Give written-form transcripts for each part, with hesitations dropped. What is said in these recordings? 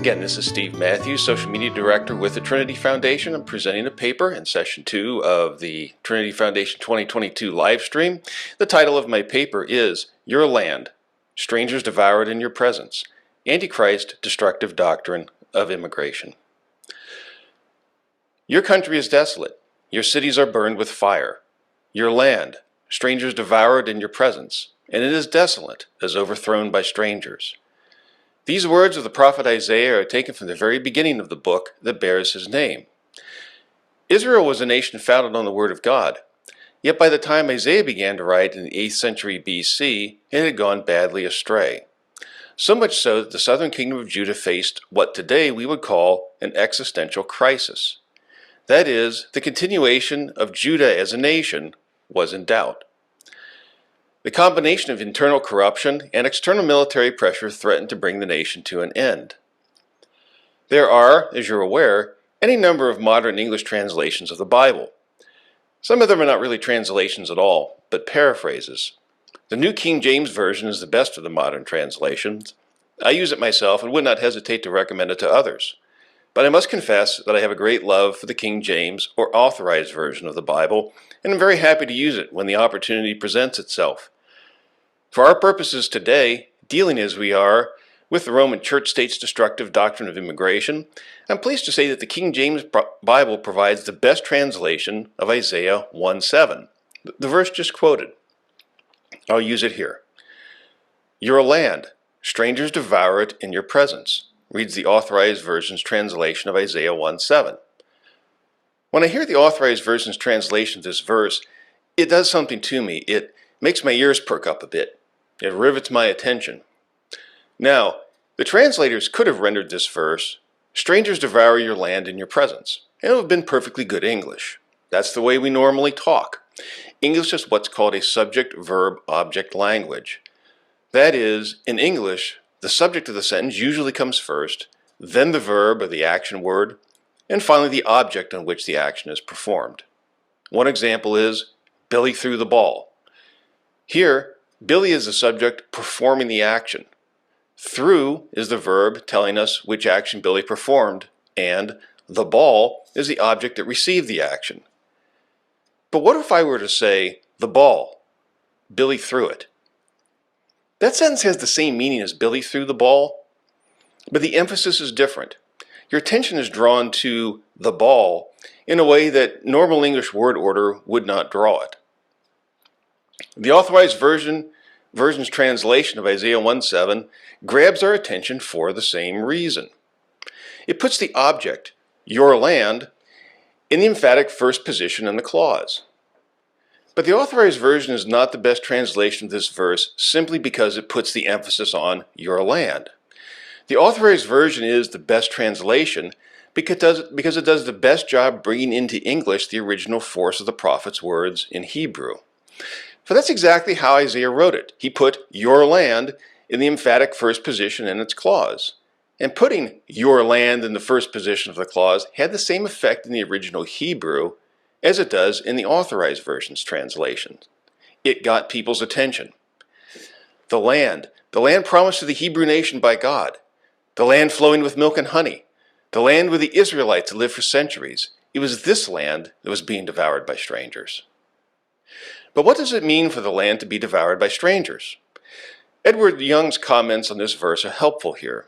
Again, this is Steve Matthews, Social Media Director with the Trinity Foundation. I'm presenting a paper in Session 2 of the Trinity Foundation 2022 live stream. The title of my paper is Your Land, Strangers Devoured in Your Presence, Antichrist Destructive Doctrine of Immigration. Your country is desolate. Your cities are burned with fire. Your land, strangers devoured in your presence, and it is desolate as overthrown by strangers. These words of the prophet Isaiah are taken from the very beginning of the book that bears his name. Israel was a nation founded on the Word of God, yet by the time Isaiah began to write in the 8th century BC, it had gone badly astray. So much so that the southern kingdom of Judah faced what today we would call an existential crisis. That is, the continuation of Judah as a nation was in doubt. The combination of internal corruption and external military pressure threatened to bring the nation to an end. There are, as you're aware, any number of modern English translations of the Bible. Some of them are not really translations at all, but paraphrases. The New King James Version is the best of the modern translations. I use it myself and would not hesitate to recommend it to others. But I must confess that I have a great love for the King James or Authorized Version of the Bible, and I'm very happy to use it when the opportunity presents itself. For our purposes today, dealing as we are with the Roman Church state's destructive doctrine of immigration, I'm pleased to say that the King James Bible provides the best translation of Isaiah 1:7, the verse just quoted. I'll use it here. Your land, strangers devour it in your presence, reads the Authorized Version's translation of Isaiah 1:7. When I hear the Authorized Version's translation of this verse, it does something to me. It makes my ears perk up a bit. It rivets my attention. Now, the translators could have rendered this verse, strangers devour your land in your presence, and it would have been perfectly good English. That's the way we normally talk. English is what's called a subject-verb-object language. That is, in English, the subject of the sentence usually comes first, then the verb or the action word, and finally the object on which the action is performed. One example is, Billy threw the ball. Here, Billy is the subject performing the action. Threw is the verb telling us which action Billy performed, and the ball is the object that received the action. But what if I were to say, the ball, Billy threw it? That sentence has the same meaning as Billy threw the ball, but the emphasis is different. Your attention is drawn to the ball in a way that normal English word order would not draw it. The Authorized Version's translation of Isaiah 1:7 grabs our attention for the same reason. It puts the object, your land, in the emphatic first position in the clause. But the Authorized Version is not the best translation of this verse simply because it puts the emphasis on your land. The Authorized Version is the best translation because it does the best job bringing into English the original force of the prophet's words in Hebrew. For that's exactly how Isaiah wrote it. He put your land in the emphatic first position in its clause. And putting your land in the first position of the clause had the same effect in the original Hebrew as it does in the Authorized Version's translation. It got people's attention. The land promised to the Hebrew nation by God, the land flowing with milk and honey, the land where the Israelites had lived for centuries. It was this land that was being devoured by strangers. But what does it mean for the land to be devoured by strangers? Edward Young's comments on this verse are helpful here.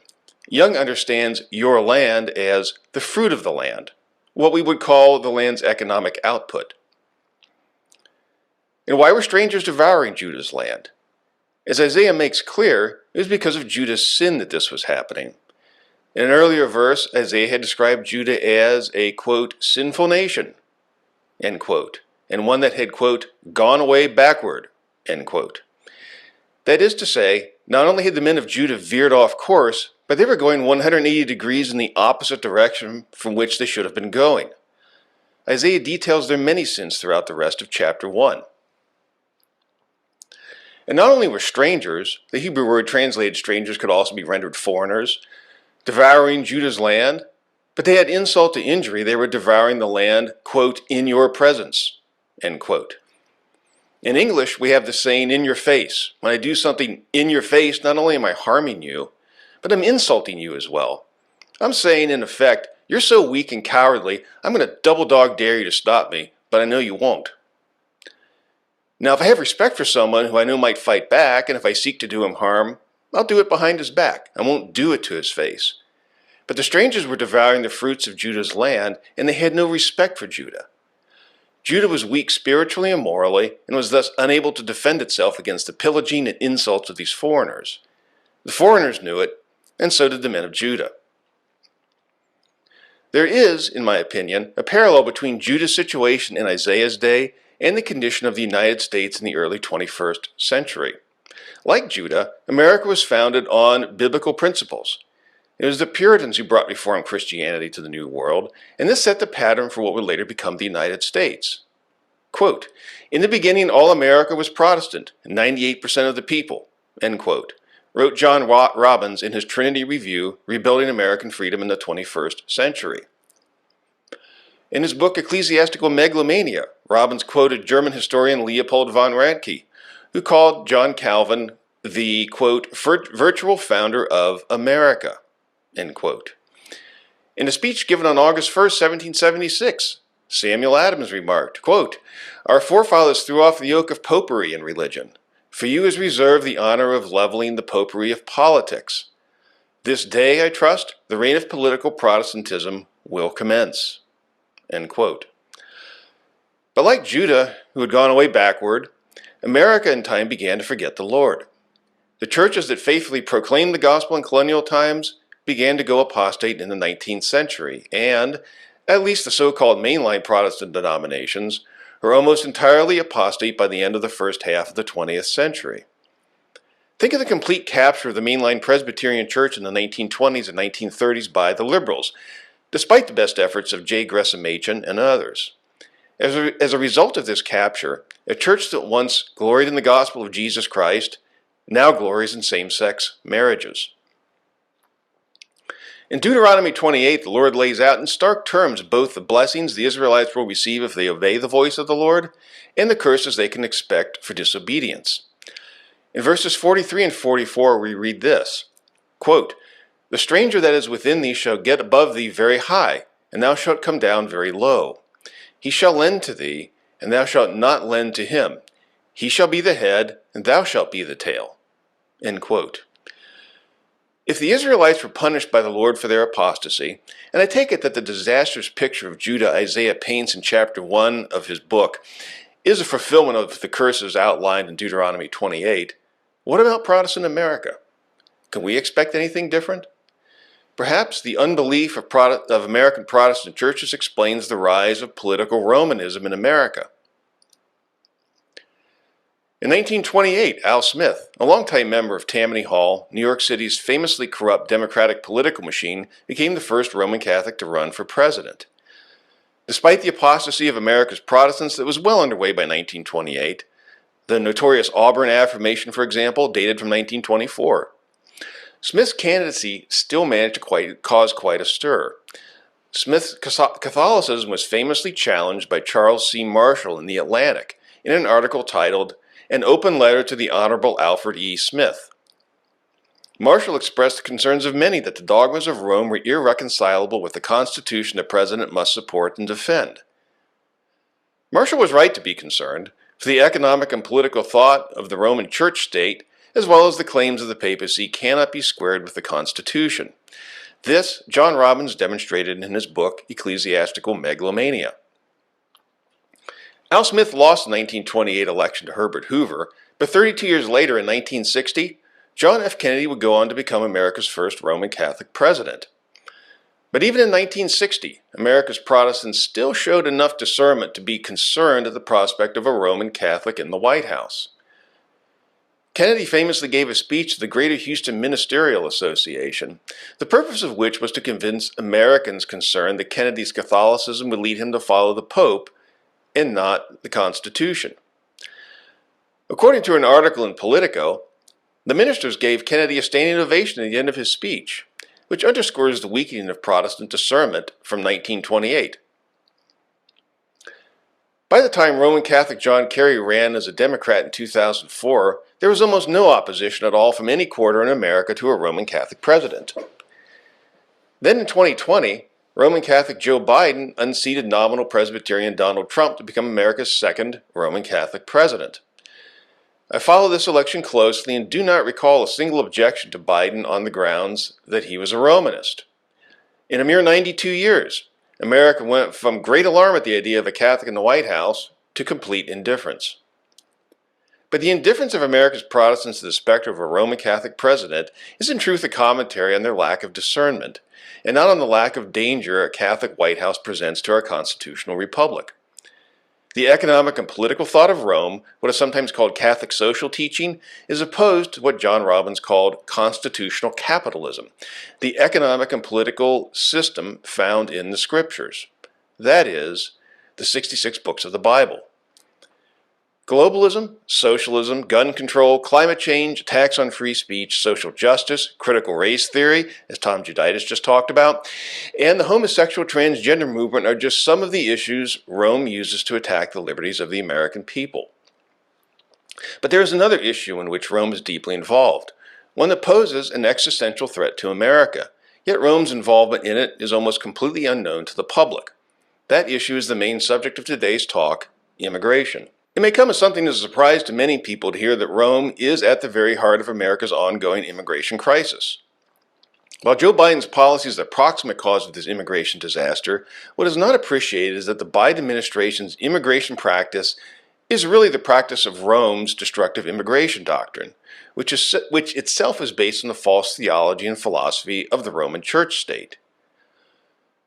Young understands your land as the fruit of the land, what we would call the land's economic output. And why were strangers devouring Judah's land? As Isaiah makes clear, it was because of Judah's sin that this was happening. In an earlier verse, Isaiah had described Judah as a, quote, sinful nation, end quote, and one that had, quote, gone away backward, end quote. That is to say, not only had the men of Judah veered off course, but they were going 180 degrees in the opposite direction from which they should have been going. Isaiah details their many sins throughout the rest of chapter 1. And not only were strangers, the Hebrew word translated strangers could also be rendered foreigners, devouring Judah's land, but they had insult to injury. They were devouring the land, quote, in your presence, end quote. In English, we have the saying, in your face. When I do something in your face, not only am I harming you, but I'm insulting you as well. I'm saying, in effect, you're so weak and cowardly, I'm going to double dog dare you to stop me, but I know you won't. Now, if I have respect for someone who I know might fight back, and if I seek to do him harm, I'll do it behind his back. I won't do it to his face. But the strangers were devouring the fruits of Judah's land, and they had no respect for Judah. Judah was weak spiritually and morally, and was thus unable to defend itself against the pillaging and insults of these foreigners. The foreigners knew it, and so did the men of Judah. There is, in my opinion, a parallel between Judah's situation in Isaiah's day and the condition of the United States in the early 21st century. Like Judah, America was founded on biblical principles. It was the Puritans who brought Reformed Christianity to the New World, and this set the pattern for what would later become the United States. Quote, "In the beginning, all America was Protestant, and 98% of the people," end quote, wrote John Robbins in his Trinity review, Rebuilding American Freedom in the 21st Century. In his book Ecclesiastical Megalomania, Robbins quoted German historian Leopold von Ranke, who called John Calvin the, quote, "virtual founder of America," end quote. In a speech given on August 1st, 1776, Samuel Adams remarked, quote, "Our forefathers threw off the yoke of popery in religion. For you is reserved the honor of leveling the popery of politics. This day, I trust, the reign of political Protestantism will commence," end quote. But like Judah, who had gone away backward, America in time began to forget the Lord. The churches that faithfully proclaimed the gospel in colonial times began to go apostate in the 19th century, and at least the so-called mainline Protestant denominations were almost entirely apostate by the end of the first half of the 20th century. Think of the complete capture of the mainline Presbyterian Church in the 1920s and 1930s by the liberals, despite the best efforts of J. Gresham Machen and others. As a result of this capture, a church that once gloried in the gospel of Jesus Christ now glories in same-sex marriages. In Deuteronomy 28, the Lord lays out in stark terms both the blessings the Israelites will receive if they obey the voice of the Lord, and the curses they can expect for disobedience. In verses 43 and 44, we read this, quote, "The stranger that is within thee shall get above thee very high, and thou shalt come down very low. He shall lend to thee, and thou shalt not lend to him. He shall be the head, and thou shalt be the tail." End quote. If the Israelites were punished by the Lord for their apostasy, and I take it that the disastrous picture of Judah Isaiah paints in chapter 1 of his book is a fulfillment of the curses outlined in Deuteronomy 28, what about Protestant America? Can we expect anything different? Perhaps the unbelief of American Protestant churches explains the rise of political Romanism in America. In 1928, Al Smith, a longtime member of Tammany Hall, New York City's famously corrupt Democratic political machine, became the first Roman Catholic to run for president. Despite the apostasy of America's Protestants that was well underway by 1928, the notorious Auburn affirmation, for example, dated from 1924, Smith's candidacy still managed to cause quite a stir. Smith's Catholicism was famously challenged by Charles C. Marshall in The Atlantic in an article titled "An Open Letter to the Honorable Alfred E. Smith." Marshall expressed the concerns of many that the dogmas of Rome were irreconcilable with the Constitution a president must support and defend. Marshall was right to be concerned, for the economic and political thought of the Roman Church state, as well as the claims of the papacy, cannot be squared with the Constitution. This John Robbins demonstrated in his book Ecclesiastical Megalomania. Al Smith lost the 1928 election to Herbert Hoover, but 32 years later, in 1960, John F. Kennedy would go on to become America's first Roman Catholic president. But even in 1960, America's Protestants still showed enough discernment to be concerned at the prospect of a Roman Catholic in the White House. Kennedy famously gave a speech to the Greater Houston Ministerial Association, the purpose of which was to convince Americans concerned that Kennedy's Catholicism would lead him to follow the Pope and not the Constitution. According to an article in Politico, the ministers gave Kennedy a standing ovation at the end of his speech, which underscores the weakening of Protestant discernment from 1928. By the time Roman Catholic John Kerry ran as a Democrat in 2004, there was almost no opposition at all from any quarter in America to a Roman Catholic president. Then in 2020, Roman Catholic Joe Biden unseated nominal Presbyterian Donald Trump to become America's second Roman Catholic president. I follow this election closely and do not recall a single objection to Biden on the grounds that he was a Romanist. In a mere 92 years, America went from great alarm at the idea of a Catholic in the White House to complete indifference. But the indifference of America's Protestants to the specter of a Roman Catholic president is in truth a commentary on their lack of discernment, and not on the lack of danger a Catholic White House presents to our constitutional republic. The economic and political thought of Rome, what is sometimes called Catholic social teaching, is opposed to what John Robbins called constitutional capitalism, the economic and political system found in the Scriptures. That is, the 66 books of the Bible. Globalism, socialism, gun control, climate change, attacks on free speech, social justice, critical race theory, as Tom Juditis just talked about, and the homosexual transgender movement are just some of the issues Rome uses to attack the liberties of the American people. But there is another issue in which Rome is deeply involved, one that poses an existential threat to America, yet Rome's involvement in it is almost completely unknown to the public. That issue is the main subject of today's talk, immigration. It may come as something as a surprise to many people to hear that Rome is at the very heart of America's ongoing immigration crisis. While Joe Biden's policy is the proximate cause of this immigration disaster, what is not appreciated is that the Biden administration's immigration practice is really the practice of Rome's destructive immigration doctrine, which itself is based on the false theology and philosophy of the Roman Church state.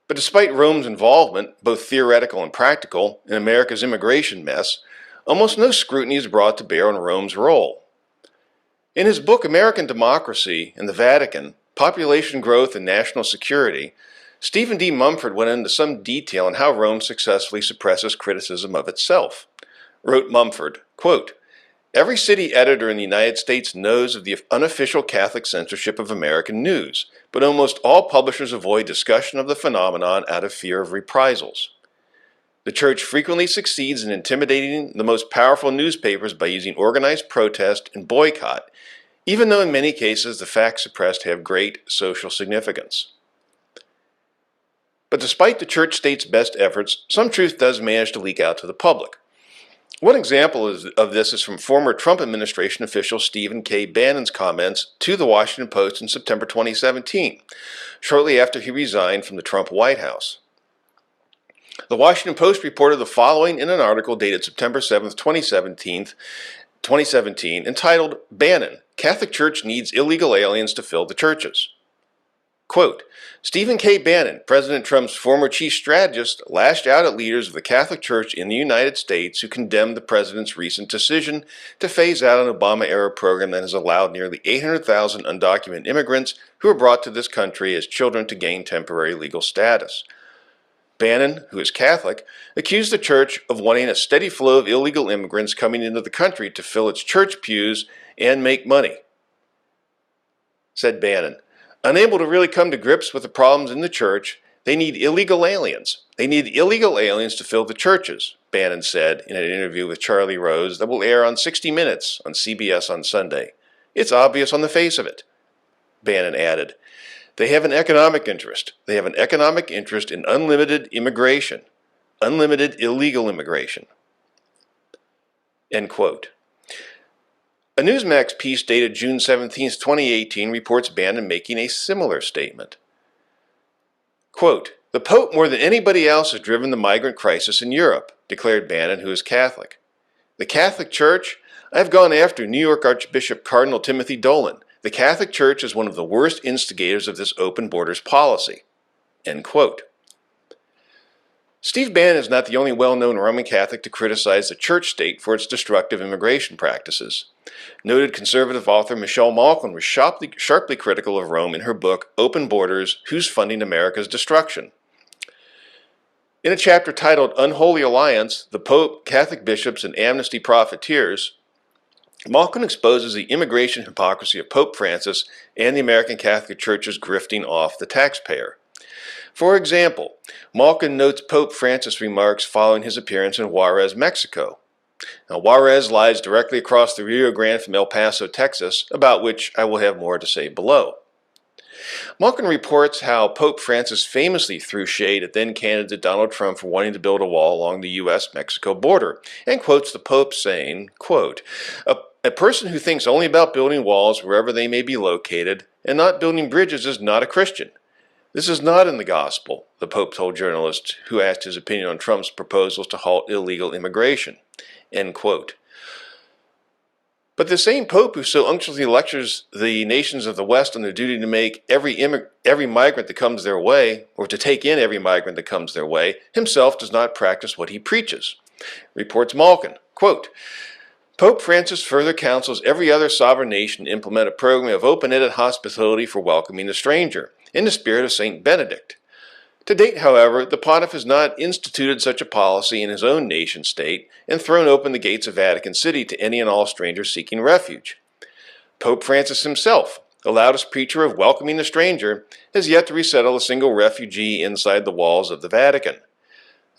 But despite Rome's involvement, both theoretical and practical, in America's immigration mess, almost no scrutiny is brought to bear on Rome's role. In his book American Democracy and the Vatican, Population Growth and National Security, Stephen D. Mumford went into some detail on how Rome successfully suppresses criticism of itself. Wrote Mumford, quote, "Every city editor in the United States knows of the unofficial Catholic censorship of American news, but almost all publishers avoid discussion of the phenomenon out of fear of reprisals. The Church frequently succeeds in intimidating the most powerful newspapers by using organized protest and boycott, even though in many cases the facts suppressed have great social significance." But despite the Church state's best efforts, some truth does manage to leak out to the public. One example of this is from former Trump administration official Stephen K. Bannon's comments to the Washington Post in September 2017, shortly after he resigned from the Trump White House. The Washington Post reported the following in an article dated September 7, 2017, entitled, "Bannon, Catholic Church Needs Illegal Aliens to Fill the Churches." Quote, "Stephen K. Bannon, President Trump's former chief strategist, lashed out at leaders of the Catholic Church in the United States who condemned the president's recent decision to phase out an Obama-era program that has allowed nearly 800,000 undocumented immigrants who were brought to this country as children to gain temporary legal status. Bannon, who is Catholic, accused the church of wanting a steady flow of illegal immigrants coming into the country to fill its church pews and make money. Said Bannon, unable to really come to grips with the problems in the church, they need illegal aliens. They need illegal aliens to fill the churches, Bannon said in an interview with Charlie Rose that will air on 60 Minutes on CBS on Sunday. It's obvious on the face of it. Bannon added, they have an economic interest. They have an economic interest in unlimited immigration, unlimited illegal immigration. End quote. A Newsmax piece dated June 17, 2018 reports Bannon making a similar statement. Quote, the Pope more than anybody else has driven the migrant crisis in Europe, declared Bannon, who is Catholic. The Catholic Church? I've gone after New York Archbishop Cardinal Timothy Dolan. The Catholic Church is one of the worst instigators of this open borders policy. End quote. Steve Bannon is not the only well-known Roman Catholic to criticize the church state for its destructive immigration practices. Noted conservative author Michelle Malkin was sharply critical of Rome in her book, Open Borders, Who's Funding America's Destruction? In a chapter titled Unholy Alliance, the Pope, Catholic Bishops, and Amnesty Profiteers, Malkin exposes the immigration hypocrisy of Pope Francis and the American Catholic Church's grifting off the taxpayer. For example, Malkin notes Pope Francis' remarks following his appearance in Juarez, Mexico. Now, Juarez lies directly across the Rio Grande from El Paso, Texas, about which I will have more to say below. Malkin reports how Pope Francis famously threw shade at then-candidate Donald Trump for wanting to build a wall along the U.S.-Mexico border, and quotes the Pope saying, quote, a person who thinks only about building walls wherever they may be located and not building bridges is not a Christian. This is not in the gospel, the Pope told journalists who asked his opinion on Trump's proposals to halt illegal immigration, end quote. But the same Pope who so unctuously lectures the nations of the West on their duty to make every migrant that comes their way, or to take in every migrant that comes their way, himself does not practice what he preaches. Reports Malkin, quote, Pope Francis further counsels every other sovereign nation to implement a program of open-ended hospitality for welcoming the stranger, in the spirit of St. Benedict. To date, however, the pontiff has not instituted such a policy in his own nation-state and thrown open the gates of Vatican City to any and all strangers seeking refuge. Pope Francis himself, the loudest preacher of welcoming the stranger, has yet to resettle a single refugee inside the walls of the Vatican.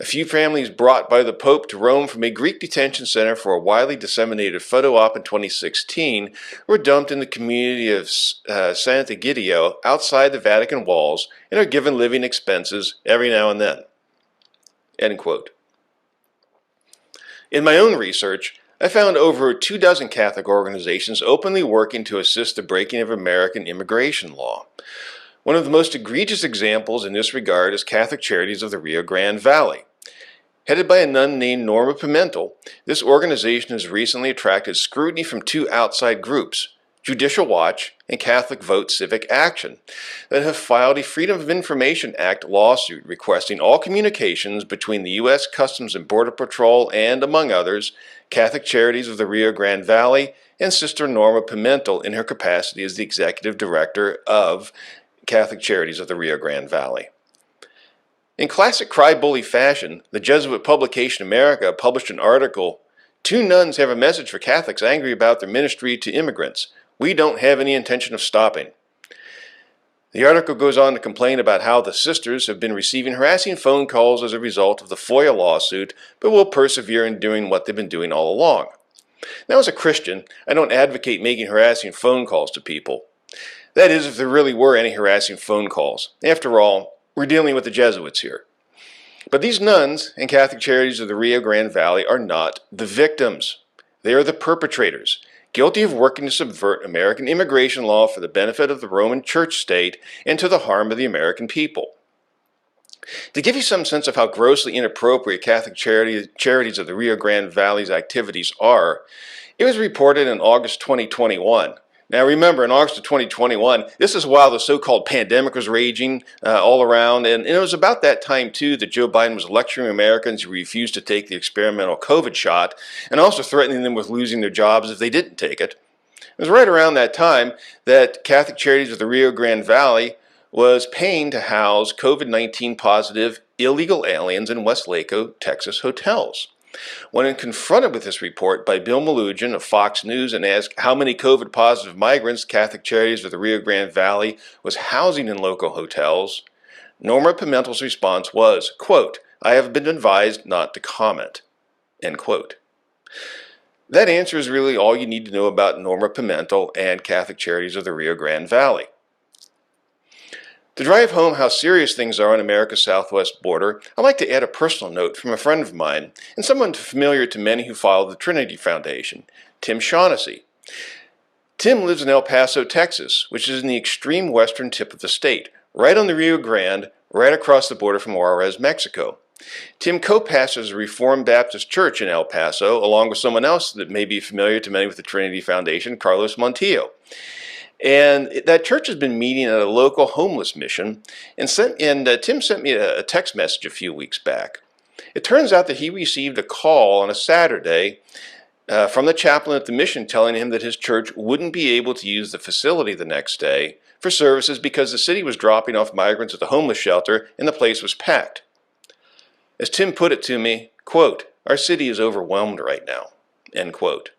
A few families brought by the Pope to Rome from a Greek detention center for a widely disseminated photo op in 2016 were dumped in the community of Sant'Egidio outside the Vatican walls and are given living expenses every now and then. End quote. In my own research, I found over 24 Catholic organizations openly working to assist the breaking of American immigration law. One of the most egregious examples in this regard is Catholic Charities of the Rio Grande Valley. Headed by a nun named Norma Pimentel, this organization has recently attracted scrutiny from two outside groups, Judicial Watch and Catholic Vote Civic Action, that have filed a Freedom of Information Act lawsuit requesting all communications between the U.S. Customs and Border Patrol and, among others, Catholic Charities of the Rio Grande Valley and Sister Norma Pimentel in her capacity as the Executive Director of Catholic Charities of the Rio Grande Valley. In classic cry-bully fashion, the Jesuit publication America published an article, "Two nuns have a message for Catholics angry about their ministry to immigrants. We don't have any intention of stopping." The article goes on to complain about how the sisters have been receiving harassing phone calls as a result of the FOIA lawsuit, but will persevere in doing what they've been doing all along. Now, as a Christian, I don't advocate making harassing phone calls to people. That is, if there really were any harassing phone calls. After all, we're dealing with the Jesuits here. But these nuns and Catholic Charities of the Rio Grande Valley are not the victims. They are the perpetrators, guilty of working to subvert American immigration law for the benefit of the Roman Church state and to the harm of the American people. To give you some sense of how grossly inappropriate Catholic Charities of the Rio Grande Valley's activities are, it was reported in August 2021. Now remember, in August of 2021, this is while the so-called pandemic was raging all around, and it was about that time, too, that Joe Biden was lecturing Americans who refused to take the experimental COVID shot, and also threatening them with losing their jobs if they didn't take it. It was right around that time that Catholic Charities of the Rio Grande Valley was paying to house COVID-19 positive illegal aliens in Westlaco, Texas hotels. When confronted with this report by Bill Melugin of Fox News and asked how many COVID-positive migrants Catholic Charities of the Rio Grande Valley was housing in local hotels, Norma Pimentel's response was, quote, "I have been advised not to comment," end quote. That answer is really all you need to know about Norma Pimentel and Catholic Charities of the Rio Grande Valley. To drive home how serious things are on America's southwest border, I'd like to add a personal note from a friend of mine and someone familiar to many who follow the Trinity Foundation, Tim Shaughnessy. Tim lives in El Paso, Texas, which is in the extreme western tip of the state, right on the Rio Grande, right across the border from Juarez, Mexico. Tim co-pastors a Reformed Baptist church in El Paso, along with someone else that may be familiar to many with the Trinity Foundation, Carlos Montillo. And that church has been meeting at a local homeless mission, and Tim sent me a text message a few weeks back. It turns out that he received a call on a Saturday from the chaplain at the mission telling him that his church wouldn't be able to use the facility the next day for services because the city was dropping off migrants at the homeless shelter and the place was packed. As Tim put it to me, quote, "Our city is overwhelmed right now," end quote.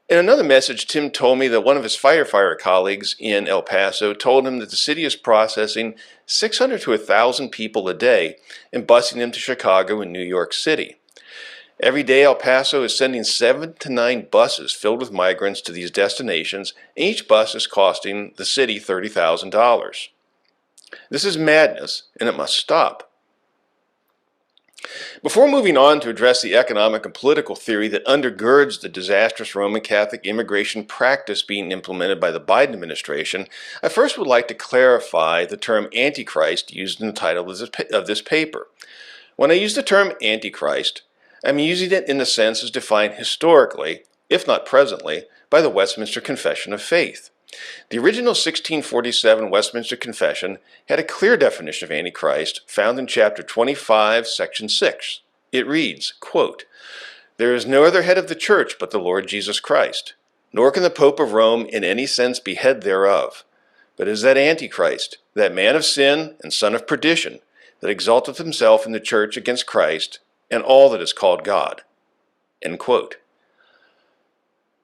In another message, Tim told me that one of his firefighter colleagues in El Paso told him that the city is processing 600 to 1,000 people a day and busing them to Chicago and New York City. Every day El Paso is sending 7 to 9 buses filled with migrants to these destinations, and each bus is costing the city $30,000. This is madness, and it must stop. Before moving on to address the economic and political theory that undergirds the disastrous Roman Catholic immigration practice being implemented by the Biden administration, I first would like to clarify the term Antichrist used in the title of this paper. When I use the term Antichrist, I'm using it in the sense as defined historically, if not presently, by the Westminster Confession of Faith. The original 1647 Westminster Confession had a clear definition of Antichrist found in chapter 25, section 6. It reads, quote, "There is no other head of the church but the Lord Jesus Christ, nor can the Pope of Rome in any sense be head thereof, but is that Antichrist, that man of sin and son of perdition, that exalteth himself in the church against Christ and all that is called God." End quote.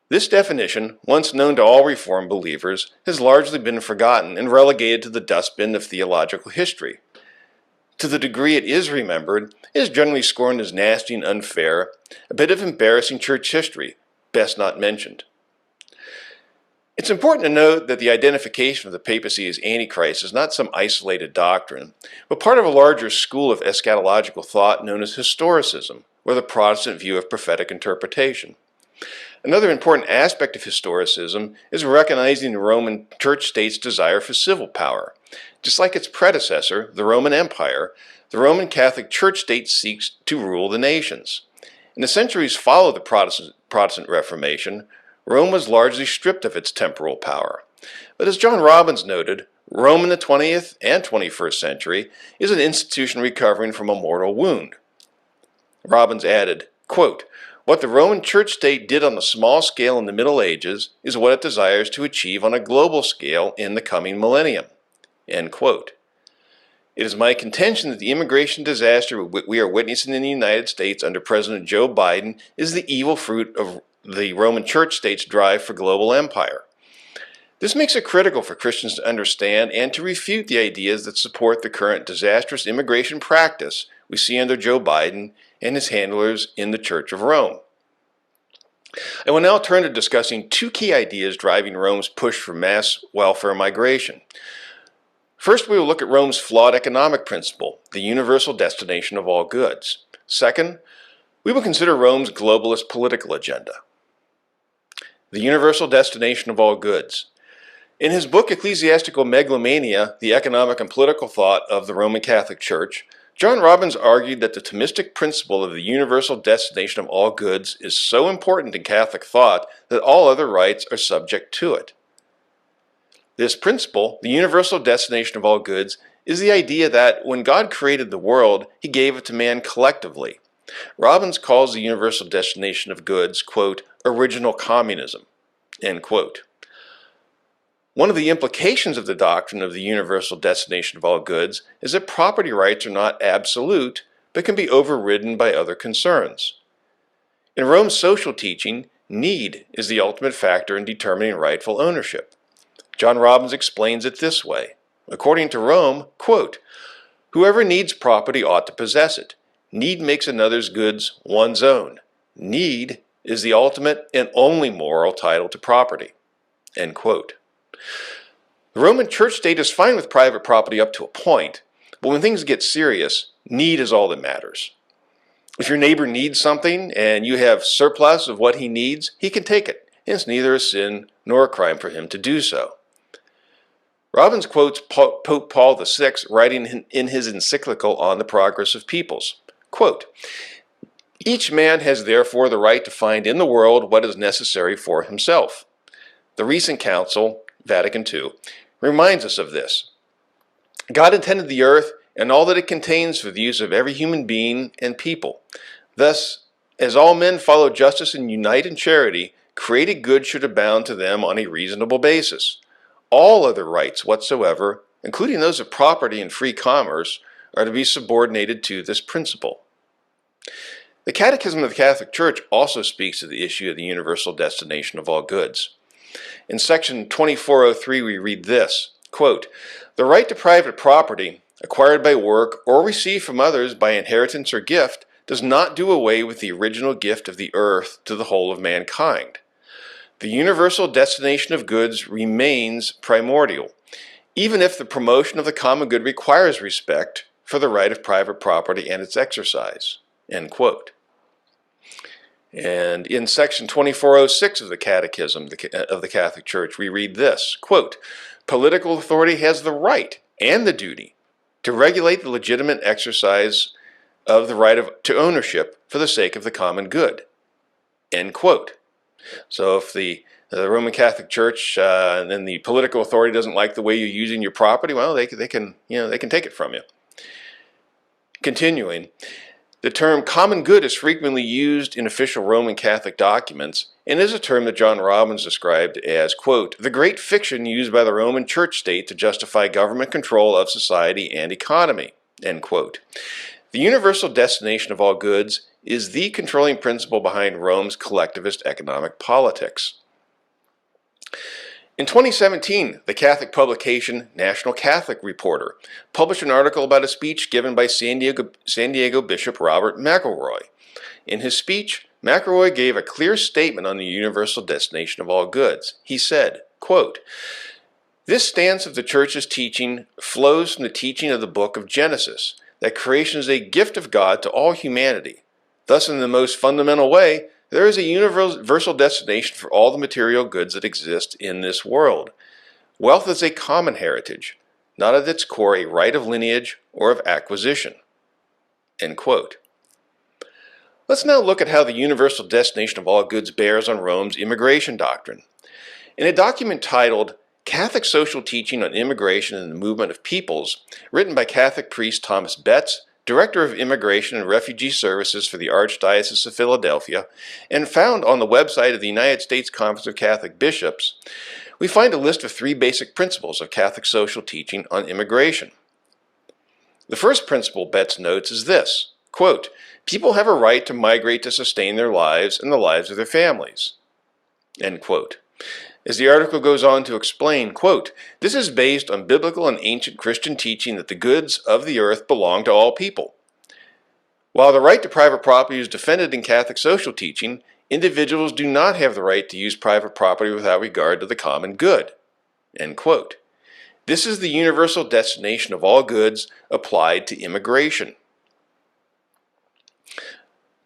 This definition, once known to all Reformed believers, has largely been forgotten and relegated to the dustbin of theological history. To the degree it is remembered, it is generally scorned as nasty and unfair, a bit of embarrassing church history, best not mentioned. It's important to note that the identification of the papacy as Antichrist is not some isolated doctrine, but part of a larger school of eschatological thought known as historicism, or the Protestant view of prophetic interpretation. Another important aspect of historicism is recognizing the Roman Church state's desire for civil power. Just like its predecessor, the Roman Empire, the Roman Catholic Church state seeks to rule the nations. In the centuries following the Protestant Reformation, Rome was largely stripped of its temporal power. But as John Robbins noted, Rome in the 20th and 21st century is an institution recovering from a mortal wound. Robbins added, quote, "What the Roman Church state did on a small scale in the Middle Ages is what it desires to achieve on a global scale in the coming millennium." End quote. It is my contention that the immigration disaster we are witnessing in the United States under President Joe Biden is the evil fruit of the Roman Church state's drive for global empire. This makes it critical for Christians to understand and to refute the ideas that support the current disastrous immigration practice we see under Joe Biden and his handlers in the Church of Rome. I will now turn to discussing two key ideas driving Rome's push for mass welfare migration. First, we will look at Rome's flawed economic principle, the universal destination of all goods. Second, we will consider Rome's globalist political agenda. The universal destination of all goods. In his book Ecclesiastical Megalomania, the economic and political thought of the Roman Catholic Church, John Robbins argued that the Thomistic principle of the universal destination of all goods is so important in Catholic thought that all other rights are subject to it. This principle, the universal destination of all goods, is the idea that when God created the world, he gave it to man collectively. Robbins calls the universal destination of goods, quote, "original communism," end quote. One of the implications of the doctrine of the universal destination of all goods is that property rights are not absolute, but can be overridden by other concerns. In Rome's social teaching, need is the ultimate factor in determining rightful ownership. John Robbins explains it this way. According to Rome, quote, "Whoever needs property ought to possess it. Need makes another's goods one's own. Need is the ultimate and only moral title to property." End quote. The Roman Church state is fine with private property up to a point, but when things get serious, need is all that matters. If your neighbor needs something and you have surplus of what he needs, he can take it. It's neither a sin nor a crime for him to do so. Robbins quotes Pope Paul VI writing in his encyclical on the progress of peoples. Quote, "Each man has therefore the right to find in the world what is necessary for himself." The recent council, Vatican II, reminds us of this. God intended the earth and all that it contains for the use of every human being and people. Thus, as all men follow justice and unite in charity, created good should abound to them on a reasonable basis. All other rights whatsoever, including those of property and free commerce, are to be subordinated to this principle. The Catechism of the Catholic Church also speaks to the issue of the universal destination of all goods. In section 2403 we read this, quote, "The right to private property, acquired by work or received from others by inheritance or gift, does not do away with the original gift of the earth to the whole of mankind. The universal destination of goods remains primordial, even if the promotion of the common good requires respect for the right of private property and its exercise." End quote. And in section 2406 of the Catechism of the Catholic Church, we read this, quote, "Political authority has the right and the duty to regulate the legitimate exercise of the right to ownership for the sake of the common good." End quote. So if the Roman Catholic Church and the political authority doesn't like the way you're using your property, well, they can take it from you. Continuing, the term common good is frequently used in official Roman Catholic documents and is a term that John Robbins described as, quote, "the great fiction used by the Roman Church state to justify government control of society and economy," end quote. The universal destination of all goods is the controlling principle behind Rome's collectivist economic politics. In 2017, the Catholic publication National Catholic Reporter published an article about a speech given by San Diego Bishop Robert McElroy. In his speech, McElroy gave a clear statement on the universal destination of all goods. He said, quote, "This stance of the Church's teaching flows from the teaching of the book of Genesis, that creation is a gift of God to all humanity. Thus, in the most fundamental way, there is a universal destination for all the material goods that exist in this world. Wealth is a common heritage, not at its core a right of lineage or of acquisition." End quote. Let's now look at how the universal destination of all goods bears on Rome's immigration doctrine. In a document titled Catholic Social Teaching on Immigration and the Movement of Peoples, written by Catholic priest Thomas Betts, Director of Immigration and Refugee Services for the Archdiocese of Philadelphia, and found on the website of the United States Conference of Catholic Bishops, we find a list of 3 basic principles of Catholic social teaching on immigration. The first principle, Betts notes, is this, quote, "People have a right to migrate to sustain their lives and the lives of their families." End quote. As the article goes on to explain, quote, "This is based on biblical and ancient Christian teaching that the goods of the earth belong to all people. While the right to private property is defended in Catholic social teaching, individuals do not have the right to use private property without regard to the common good." End quote. This is the universal destination of all goods applied to immigration.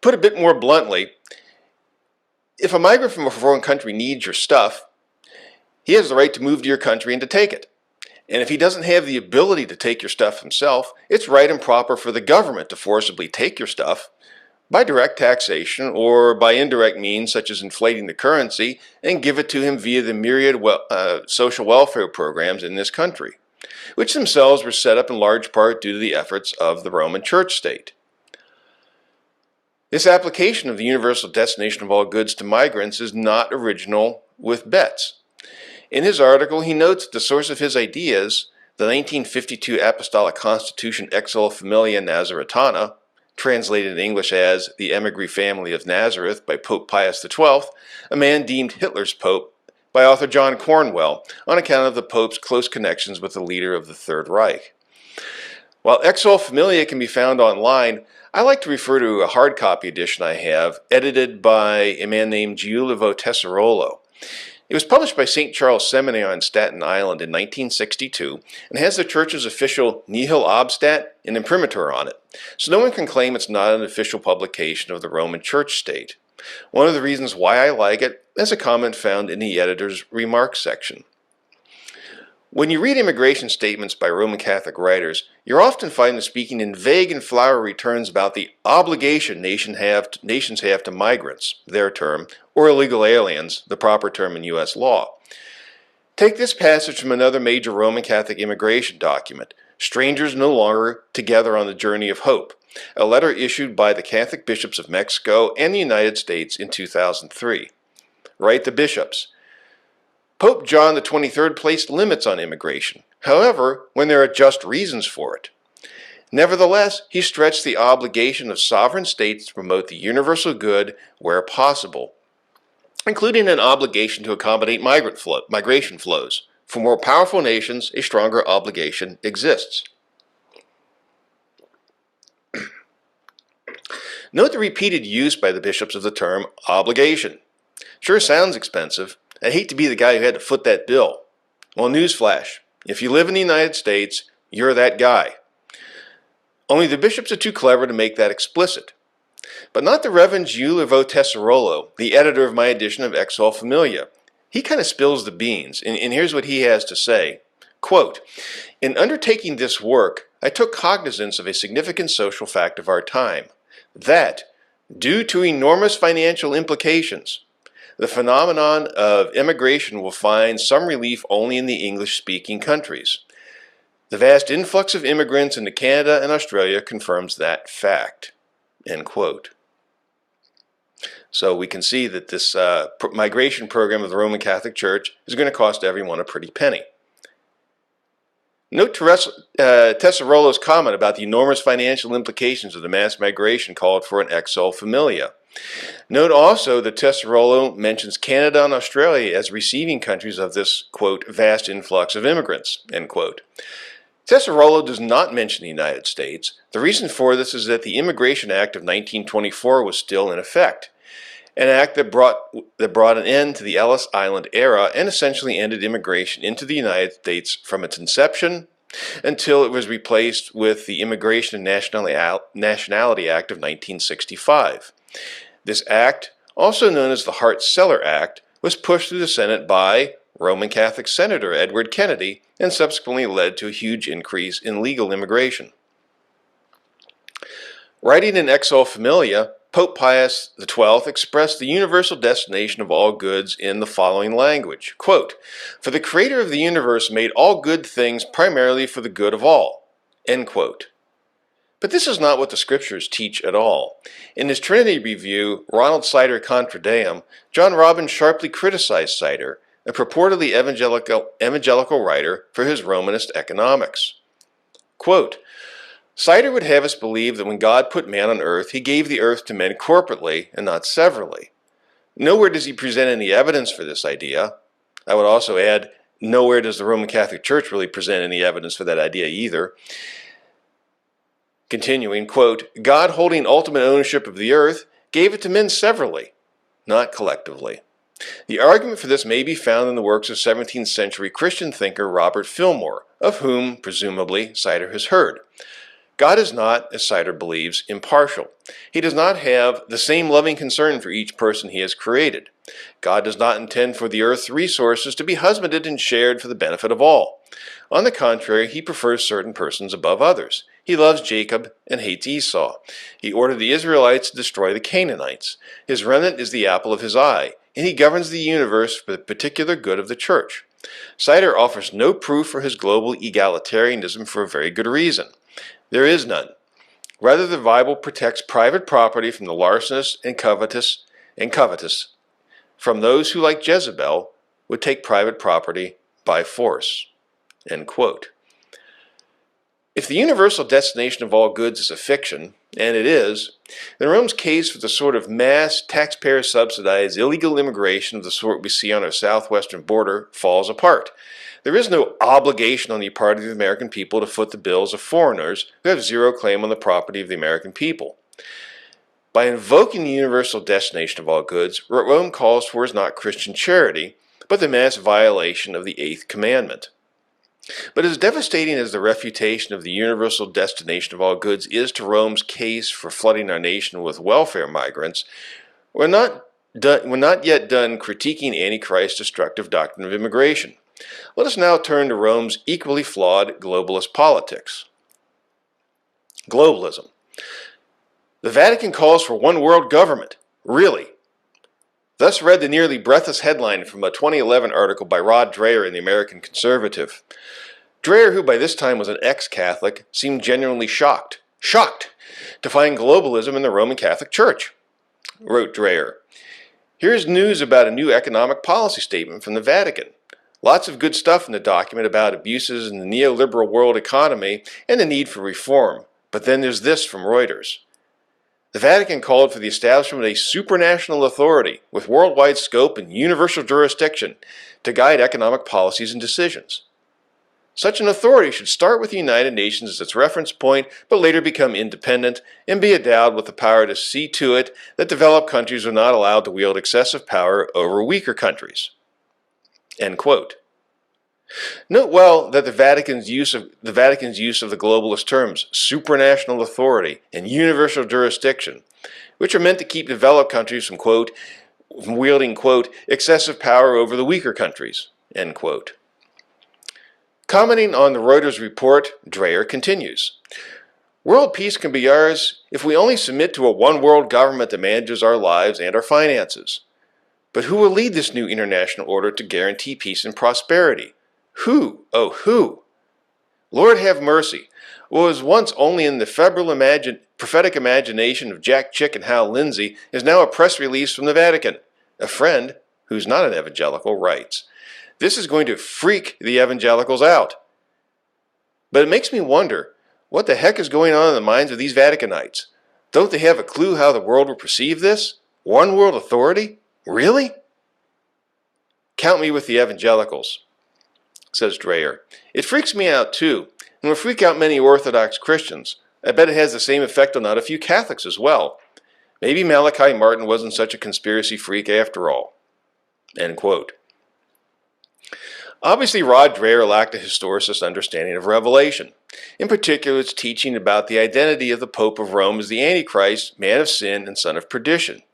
Put a bit more bluntly, if a migrant from a foreign country needs your stuff, he has the right to move to your country and to take it. And if he doesn't have the ability to take your stuff himself, it's right and proper for the government to forcibly take your stuff by direct taxation or by indirect means such as inflating the currency and give it to him via the myriad social welfare programs in this country, which themselves were set up in large part due to the efforts of the Roman Church state. This application of the universal destination of all goods to migrants is not original with Betts. In his article, he notes that the source of his ideas, the 1952 Apostolic Constitution Exul Familia Nazaretana, translated in English as the Emigre Family of Nazareth by Pope Pius XII, a man deemed Hitler's pope by author John Cornwell on account of the pope's close connections with the leader of the Third Reich. While Exul Familia can be found online, I like to refer to a hard copy edition I have, edited by a man named Giulio Tesserolo. It was published by St. Charles Seminary on Staten Island in 1962 and has the church's official nihil obstat and imprimatur on it, so no one can claim it's not an official publication of the Roman Church state. One of the reasons why I like it is a comment found in the editor's remarks section. When you read immigration statements by Roman Catholic writers, you'll often find them speaking in vague and flowery terms about the obligation nations have to migrants, their term, or illegal aliens, the proper term in U.S. law. Take this passage from another major Roman Catholic immigration document, Strangers No Longer Together on the Journey of Hope, a letter issued by the Catholic bishops of Mexico and the United States in 2003. Write the bishops, Pope John XXIII placed limits on immigration, however, when there are just reasons for it. Nevertheless, he stretched the obligation of sovereign states to promote the universal good where possible, including an obligation to accommodate migration flows. For more powerful nations, a stronger obligation exists. Note the repeated use by the bishops of the term obligation. Sure sounds expensive. I hate to be the guy who had to foot that bill. Well, newsflash. If you live in the United States, you're that guy. Only the bishops are too clever to make that explicit. But not the Reverend Giulio Tesserolo, the editor of my edition of Exul Familia. He kind of spills the beans, and here's what he has to say. Quote, "In undertaking this work, I took cognizance of a significant social fact of our time, that, due to enormous financial implications, the phenomenon of immigration will find some relief only in the English-speaking countries. The vast influx of immigrants into Canada and Australia confirms that fact." End quote. So we can see that this migration program of the Roman Catholic Church is going to cost everyone a pretty penny. Note Tesserolo's comment about the enormous financial implications of the mass migration called for an Exul Familia. Note also that Tesserolo mentions Canada and Australia as receiving countries of this, quote, vast influx of immigrants, end quote. Tesserolo does not mention the United States. The reason for this is that the Immigration Act of 1924 was still in effect, an act that brought an end to the Ellis Island era and essentially ended immigration into the United States from its inception until it was replaced with the Immigration and Nationality Act of 1965. This act, also known as the Hart-Celler Act, was pushed through the Senate by Roman Catholic Senator Edward Kennedy and subsequently led to a huge increase in legal immigration. Writing in Exul Familia, Pope Pius XII expressed the universal destination of all goods in the following language, quote, "For the Creator of the universe made all good things primarily for the good of all," end quote. But this is not what the scriptures teach at all. In his Trinity review, Ronald Sider Contra Deum, John Robbins sharply criticized Sider, a purportedly evangelical writer, for his Romanist economics. Quote, "Sider would have us believe that when God put man on earth, he gave the earth to men corporately and not severally. Nowhere does he present any evidence for this idea." I would also add, nowhere does the Roman Catholic Church really present any evidence for that idea either. Continuing, quote, "God, holding ultimate ownership of the earth, gave it to men severally, not collectively. The argument for this may be found in the works of 17th century Christian thinker Robert Fillmore, of whom, presumably, Sider has heard. God is not, as Sider believes, impartial. He does not have the same loving concern for each person he has created. God does not intend for the earth's resources to be husbanded and shared for the benefit of all. On the contrary, he prefers certain persons above others. He loves Jacob and hates Esau. He ordered the Israelites to destroy the Canaanites. His remnant is the apple of his eye, and he governs the universe for the particular good of the church. Sider offers no proof for his global egalitarianism for a very good reason. There is none. Rather, the Bible protects private property from the larcenous and covetous, from those who, like Jezebel, would take private property by force." End quote. If the universal destination of all goods is a fiction, and it is, then Rome's case for the sort of mass, taxpayer-subsidized illegal immigration of the sort we see on our southwestern border falls apart. There is no obligation on the part of the American people to foot the bills of foreigners who have zero claim on the property of the American people. By invoking the universal destination of all goods, what Rome calls for is not Christian charity, but the mass violation of the Eighth Commandment. But as devastating as the refutation of the universal destination of all goods is to Rome's case for flooding our nation with welfare migrants, we're not yet done critiquing Antichrist's destructive doctrine of immigration. Let us now turn to Rome's equally flawed globalist politics. Globalism. The Vatican calls for one world government. Really? Thus read the nearly breathless headline from a 2011 article by Rod Dreher in the American Conservative. Dreher, who by this time was an ex-Catholic, seemed genuinely shocked to find globalism in the Roman Catholic Church. Wrote Dreher, "Here's news about a new economic policy statement from the Vatican. Lots of good stuff in the document about abuses in the neoliberal world economy and the need for reform. But then there's this from Reuters. The Vatican called for the establishment of a supranational authority with worldwide scope and universal jurisdiction to guide economic policies and decisions." Such an authority should start with the United Nations as its reference point, but later become independent and be endowed with the power to see to it that developed countries are not allowed to wield excessive power over weaker countries." End quote. Note well that the Vatican's use of the globalist terms supranational authority and universal jurisdiction, which are meant to keep developed countries from, quote, wielding, quote, excessive power over the weaker countries, end quote. Commenting on the Reuters report, Dreyer continues, "World peace can be ours if we only submit to a one-world government that manages our lives and our finances. But who will lead this new international order to guarantee peace and prosperity? Who? Oh, who? Lord have mercy. What was once only in the febrile prophetic imagination of Jack Chick and Hal Lindsey is now a press release from the Vatican. A friend, who's not an evangelical, writes, 'This is going to freak the evangelicals out.' But it makes me wonder, what the heck is going on in the minds of these Vaticanites? Don't they have a clue how the world will perceive this? One world authority? Really? Count me with the evangelicals," says Dreyer. "It freaks me out too, and will freak out many Orthodox Christians. I bet it has the same effect on not a few Catholics as well. Maybe Malachi Martin wasn't such a conspiracy freak after all." End quote. Obviously, Rod Dreher lacked a historicist understanding of Revelation, in particular its teaching about the identity of the Pope of Rome as the Antichrist, man of sin, and son of perdition.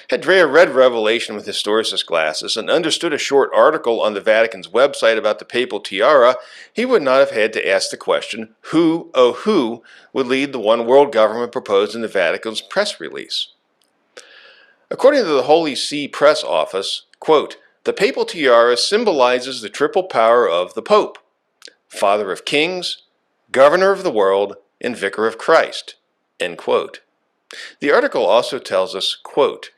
Had Dreher read Revelation with historicist glasses and understood a short article on the Vatican's website about the papal tiara, he would not have had to ask the question, who, oh who, would lead the one world government proposed in the Vatican's press release? According to the Holy See Press Office, quote, "The papal tiara symbolizes the triple power of the Pope, Father of Kings, Governor of the world, and Vicar of Christ." End quote. The article also tells us, quote,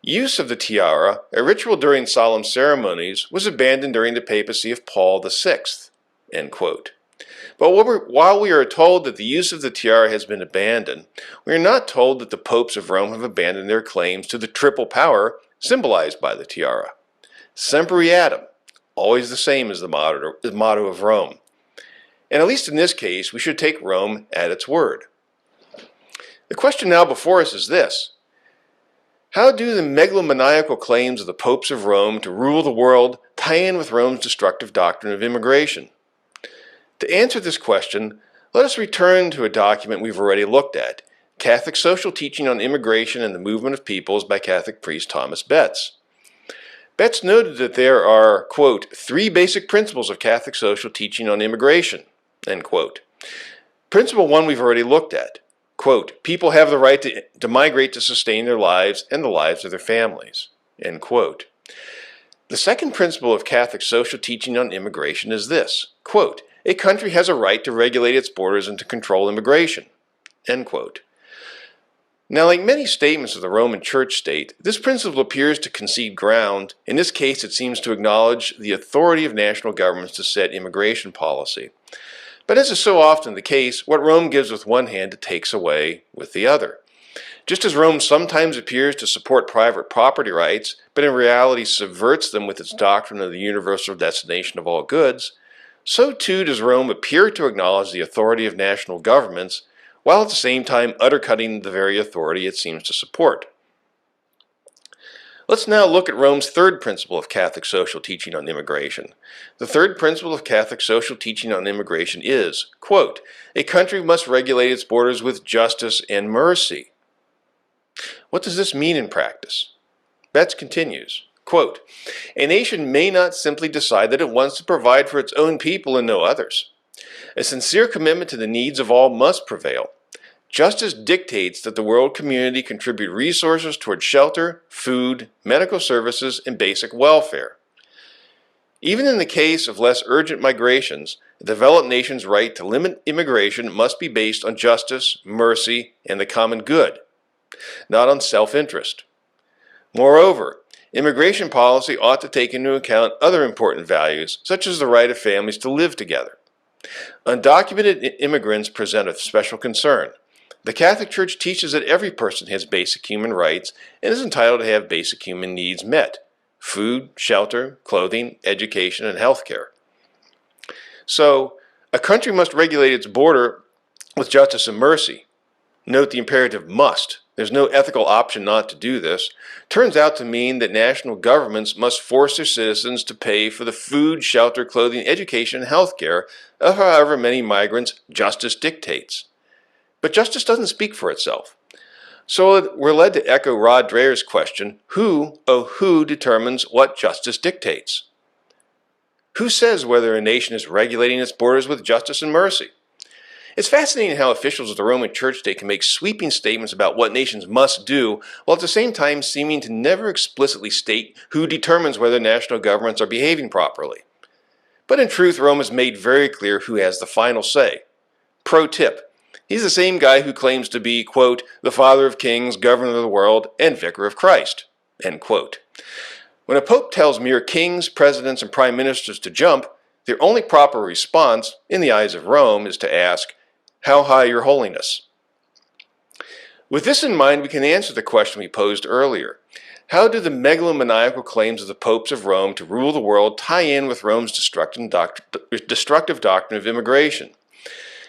"Use of the tiara, a ritual during solemn ceremonies, was abandoned during the papacy of Paul VI." End quote. But while we are told that the use of the tiara has been abandoned, we are not told that the popes of Rome have abandoned their claims to the triple power symbolized by the tiara. Semper Fiatum, always the same as the motto of Rome. And at least in this case, we should take Rome at its word. The question now before us is this: how do the megalomaniacal claims of the popes of Rome to rule the world tie in with Rome's destructive doctrine of immigration? To answer this question, let us return to a document we've already looked at, Catholic Social Teaching on Immigration and the Movement of Peoples by Catholic priest Thomas Betts. Betts noted that there are, quote, 3 basic principles of Catholic social teaching on immigration, end quote. Principle 1 we've already looked at. Quote, people have the right to migrate to sustain their lives and the lives of their families, end quote. The second principle of Catholic social teaching on immigration is this, quote, a country has a right to regulate its borders and to control immigration, end quote. Now, like many statements of the Roman Church state, this principle appears to concede ground. In this case, it seems to acknowledge the authority of national governments to set immigration policy. But as is so often the case, what Rome gives with one hand, it takes away with the other. Just as Rome sometimes appears to support private property rights, but in reality subverts them with its doctrine of the universal destination of all goods, so too does Rome appear to acknowledge the authority of national governments, while at the same time undercutting the very authority it seems to support. Let's now look at Rome's third principle of Catholic social teaching on immigration. The third principle of Catholic social teaching on immigration is, quote, a country must regulate its borders with justice and mercy. What does this mean in practice? Betts continues, quote, a nation may not simply decide that it wants to provide for its own people and no others. A sincere commitment to the needs of all must prevail. Justice dictates that the world community contribute resources toward shelter, food, medical services, and basic welfare. Even in the case of less urgent migrations, a developed nation's right to limit immigration must be based on justice, mercy, and the common good, not on self-interest. Moreover, immigration policy ought to take into account other important values, such as the right of families to live together. Undocumented immigrants present a special concern. The Catholic Church teaches that every person has basic human rights and is entitled to have basic human needs met: food, shelter, clothing, education, and health care. So, a country must regulate its border with justice and mercy. Note the imperative must. There's no ethical option not to do this. Turns out to mean that national governments must force their citizens to pay for the food, shelter, clothing, education, and health care of however many migrants justice dictates. But justice doesn't speak for itself. So we're led to echo Rod Dreher's question, who, oh who, determines what justice dictates? Who says whether a nation is regulating its borders with justice and mercy? It's fascinating how officials of the Roman Church today can make sweeping statements about what nations must do, while at the same time seeming to never explicitly state who determines whether national governments are behaving properly. But in truth, Rome has made very clear who has the final say. Pro tip: he's the same guy who claims to be, quote, the father of kings, governor of the world, and vicar of Christ, end quote. When a pope tells mere kings, presidents, and prime ministers to jump, their only proper response, in the eyes of Rome, is to ask, how high, your holiness? With this in mind, we can answer the question we posed earlier. How do the megalomaniacal claims of the popes of Rome to rule the world tie in with Rome's destructive doctrine of immigration?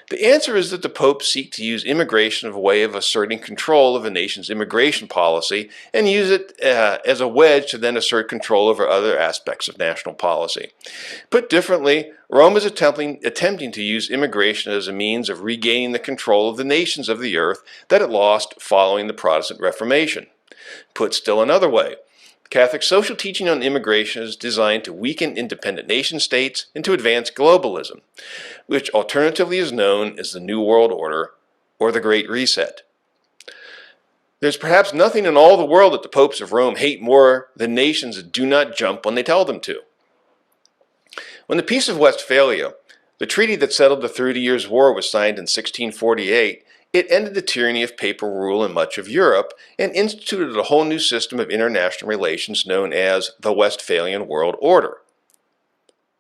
The answer is that the popes seek to use immigration as a way of asserting control of a nation's immigration policy and use it as a wedge to then assert control over other aspects of national policy. Put differently, Rome is attempting to use immigration as a means of regaining the control of the nations of the earth that it lost following the Protestant Reformation. Put still another way, Catholic social teaching on immigration is designed to weaken independent nation-states and to advance globalism, which alternatively is known as the New World Order or the Great Reset. There's perhaps nothing in all the world that the popes of Rome hate more than nations that do not jump when they tell them to. When the Peace of Westphalia, the treaty that settled the 30 Years' War, was signed in 1648, it ended the tyranny of papal rule in much of Europe and instituted a whole new system of international relations known as the Westphalian World Order.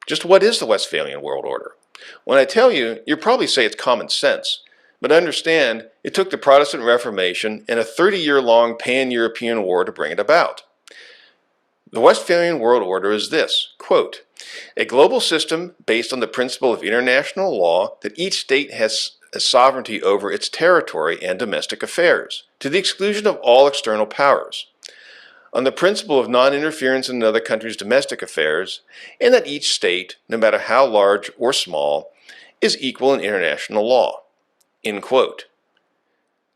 Just what is the Westphalian World Order? When I tell you, you'll probably say it's common sense, but understand it took the Protestant Reformation and a 30-year-long pan-European war to bring it about. The Westphalian World Order is this, quote, a global system based on the principle of international law that each state has sovereignty over its territory and domestic affairs, to the exclusion of all external powers, on the principle of non-interference in another country's domestic affairs, and that each state, no matter how large or small, is equal in international law, end quote.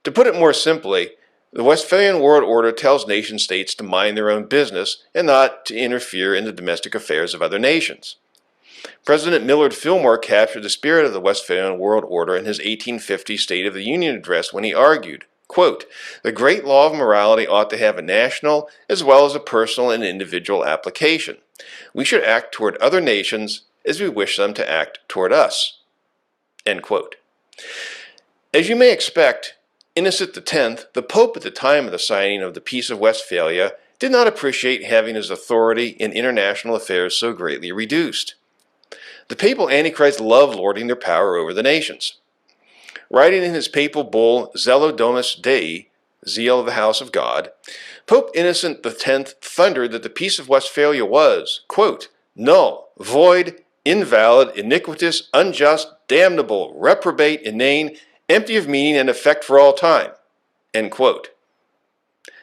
To put it more simply, the Westphalian World Order tells nation-states to mind their own business and not to interfere in the domestic affairs of other nations. President Millard Fillmore captured the spirit of the Westphalian World Order in his 1850 State of the Union address when he argued, quote, the great law of morality ought to have a national as well as a personal and individual application. We should act toward other nations as we wish them to act toward us, end quote. As you may expect, Innocent X, the Pope at the time of the signing of the Peace of Westphalia, did not appreciate having his authority in international affairs so greatly reduced. The papal antichrists love lording their power over the nations. Writing in his papal bull Zelo Domus Dei, Zeal of the House of God, Pope Innocent X thundered that the Peace of Westphalia was, quote, null, void, invalid, iniquitous, unjust, damnable, reprobate, inane, empty of meaning and effect for all time, end quote.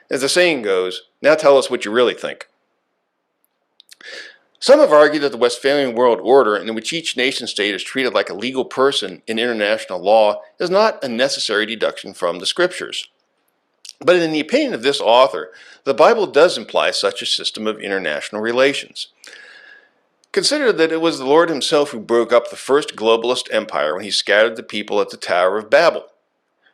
As the saying goes, now tell us what you really think. Some have argued that the Westphalian World Order, in which each nation-state is treated like a legal person in international law, is not a necessary deduction from the Scriptures. But in the opinion of this author, the Bible does imply such a system of international relations. Consider that it was the Lord himself who broke up the first globalist empire when he scattered the people at the Tower of Babel.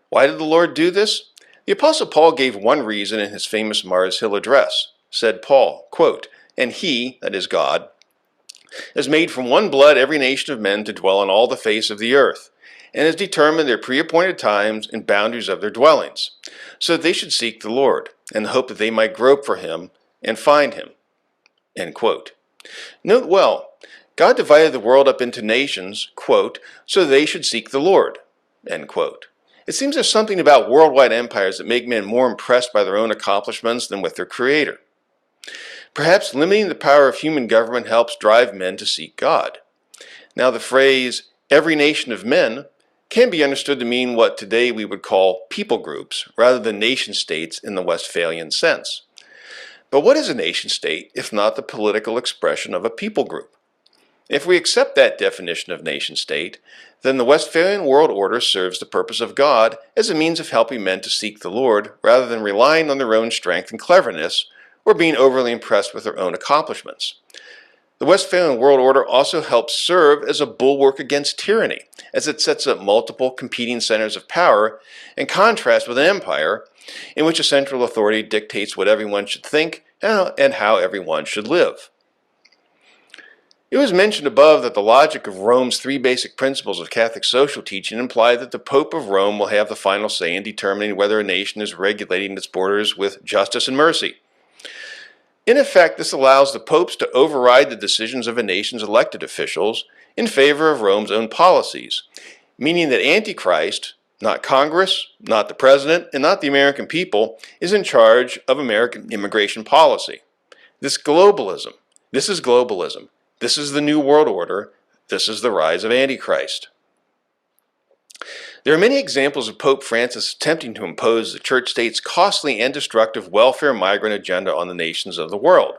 Why did the Lord do this? The Apostle Paul gave one reason in his famous Mars Hill address. Said Paul, quote, and he, that is God, has made from one blood every nation of men to dwell on all the face of the earth, and has determined their pre-appointed times and boundaries of their dwellings, so that they should seek the Lord, and hope that they might grope for him and find him. End quote. Note well, God divided the world up into nations, quote, so that they should seek the Lord, end quote. It seems there's something about worldwide empires that make men more impressed by their own accomplishments than with their creator. Perhaps limiting the power of human government helps drive men to seek God. Now, the phrase, every nation of men, can be understood to mean what today we would call people groups, rather than nation states in the Westphalian sense. But what is a nation state if not the political expression of a people group? If we accept that definition of nation state, then the Westphalian world order serves the purpose of God as a means of helping men to seek the Lord rather than relying on their own strength and cleverness or being overly impressed with their own accomplishments. The Westphalian world order also helps serve as a bulwark against tyranny, as it sets up multiple competing centers of power in contrast with an empire in which a central authority dictates what everyone should think and how everyone should live. It was mentioned above that the logic of Rome's three basic principles of Catholic social teaching imply that the Pope of Rome will have the final say in determining whether a nation is regulating its borders with justice and mercy. In effect, this allows the popes to override the decisions of a nation's elected officials in favor of Rome's own policies, meaning that Antichrist, not Congress, not the president, and not the American people, is in charge of American immigration policy. This is globalism. This is the New World Order. This is the rise of Antichrist. There are many examples of Pope Francis attempting to impose the church-state's costly and destructive welfare migrant agenda on the nations of the world.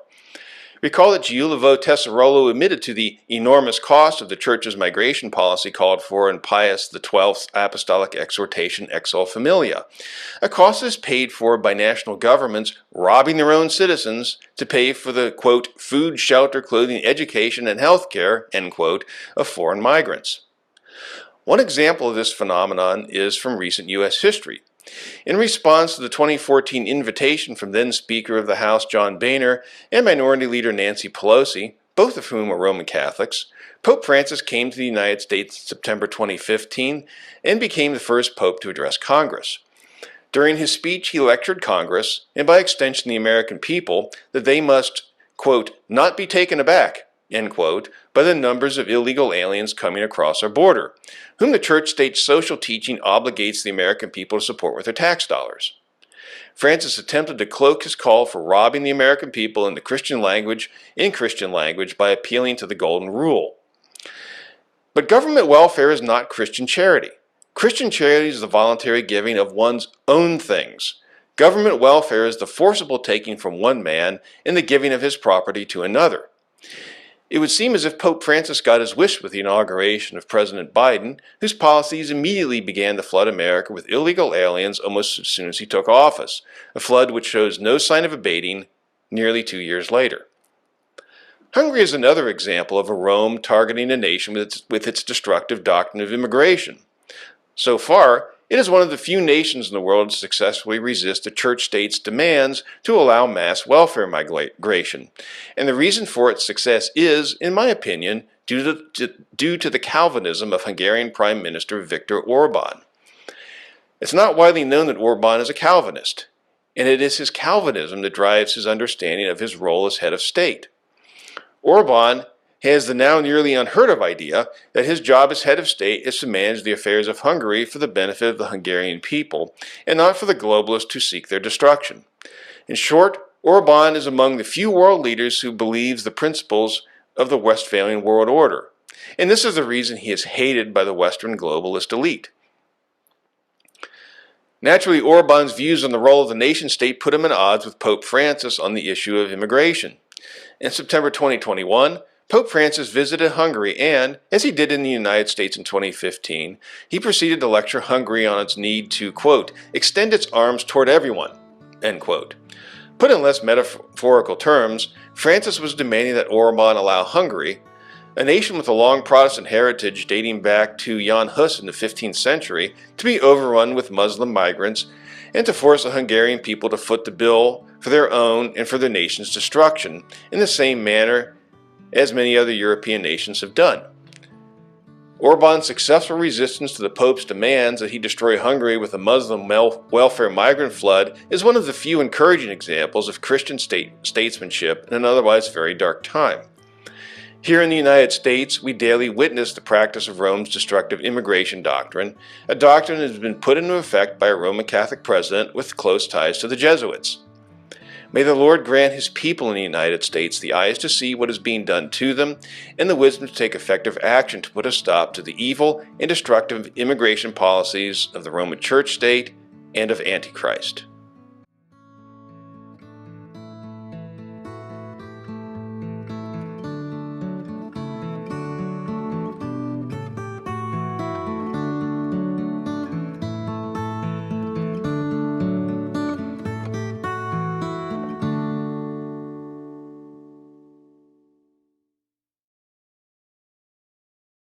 Recall that Giulio Tesserolo admitted to the enormous cost of the Church's migration policy called for in Pius XII's apostolic exhortation Exsul Familia. A cost is paid for by national governments robbing their own citizens to pay for the, quote, food, shelter, clothing, education, and health care, end quote, of foreign migrants. One example of this phenomenon is from recent U.S. history. In response to the 2014 invitation from then Speaker of the House John Boehner and Minority Leader Nancy Pelosi, both of whom are Roman Catholics, Pope Francis came to the United States in September 2015 and became the first pope to address Congress. During his speech, he lectured Congress, and by extension the American people, that they must, quote, not be taken aback, end quote, by the numbers of illegal aliens coming across our border, whom the church-state social teaching obligates the American people to support with their tax dollars. Francis attempted to cloak his call for robbing the American people in Christian language by appealing to the Golden Rule. But government welfare is not Christian charity. Christian charity is the voluntary giving of one's own things. Government welfare is the forcible taking from one man and the giving of his property to another. It would seem as if Pope Francis got his wish with the inauguration of President Biden, whose policies immediately began to flood America with illegal aliens almost as soon as he took office, a flood which shows no sign of abating nearly 2 years later. Hungary is another example of a Rome targeting a nation with its destructive doctrine of immigration. So far, it is one of the few nations in the world to successfully resist the church-state's demands to allow mass welfare migration, and the reason for its success is, in my opinion, due to the Calvinism of Hungarian Prime Minister Viktor Orban. It's not widely known that Orban is a Calvinist, and it is his Calvinism that drives his understanding of his role as head of state. Orban has the now nearly unheard of idea that his job as head of state is to manage the affairs of Hungary for the benefit of the Hungarian people, and not for the globalists who seek their destruction. In short, Orban is among the few world leaders who believes the principles of the Westphalian world order, and this is the reason he is hated by the Western globalist elite. Naturally, Orban's views on the role of the nation-state put him at odds with Pope Francis on the issue of immigration. In September 2021, Pope Francis visited Hungary and, as he did in the United States in 2015, he proceeded to lecture Hungary on its need to, quote, extend its arms toward everyone, end quote. Put in less metaphorical terms, Francis was demanding that Orban allow Hungary, a nation with a long Protestant heritage dating back to Jan Hus in the 15th century, to be overrun with Muslim migrants and to force the Hungarian people to foot the bill for their own and for their nation's destruction in the same manner as many other European nations have done. Orban's successful resistance to the Pope's demands that he destroy Hungary with a Muslim welfare migrant flood is one of the few encouraging examples of Christian statesmanship in an otherwise very dark time. Here in the United States, we daily witness the practice of Rome's destructive immigration doctrine, a doctrine that has been put into effect by a Roman Catholic president with close ties to the Jesuits. May the Lord grant His people in the United States the eyes to see what is being done to them and the wisdom to take effective action to put a stop to the evil and destructive immigration policies of the Roman Church state and of Antichrist.